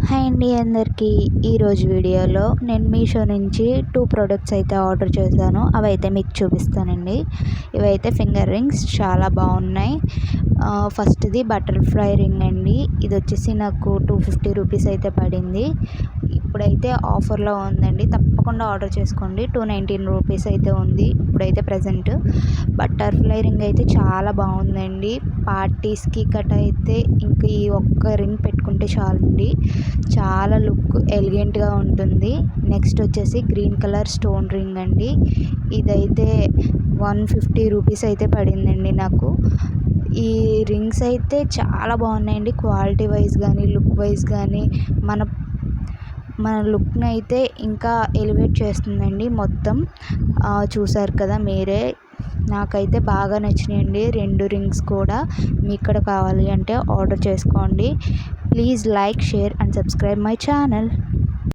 Hi అండి అందరికీ. ఈరోజు వీడియోలో నేను మీషో నుంచి 2 ప్రొడక్ట్స్ అయితే ఆర్డర్ చేశాను. అవైతే మీకు చూపిస్తానండి. ఇవైతే ఫింగర్ రింగ్స్ చాలా బాగున్నాయి. ఫస్ట్ది బటర్ఫ్లై రింగ్ అండి. ఇది వచ్చేసి నాకు 250 రూపీస్ అయితే పడింది. ఇప్పుడైతే ఆఫర్లో ఉందండి, తప్పకుండా ఆర్డర్ చేసుకోండి. 219 రూపీస్ అయితే ఉంది ఇప్పుడైతే ప్రజెంట్. బటర్ఫ్లై రింగ్ అయితే చాలా బాగుందండి. పార్టీస్కి కట్ అయితే ఇంక ఈ ఒక్క రింగ్ పెట్టుకుంటే చాలండి, చాలా లుక్ ఎలిగెంట్గా ఉంటుంది. నెక్స్ట్ వచ్చేసి గ్రీన్ కలర్ స్టోన్ రింగ్ అండి. ఇదైతే 150 రూపీస్ అయితే పడిందండి నాకు. ఈ రింగ్స్ అయితే చాలా బాగున్నాయండి. క్వాలిటీ వైజ్ కానీ లుక్ వైజ్ కానీ మన లుక్ని అయితే ఇంకా ఎలివేట్ చేస్తుందండి మొత్తం. చూసారు కదా మీరే. నాకైతే బాగా నచ్చినాయండి 2 రింగ్స్ కూడా. మీకు కూడా కావాలి అంటే ఆర్డర్ చేసుకోండి. Please like, share and subscribe my channel.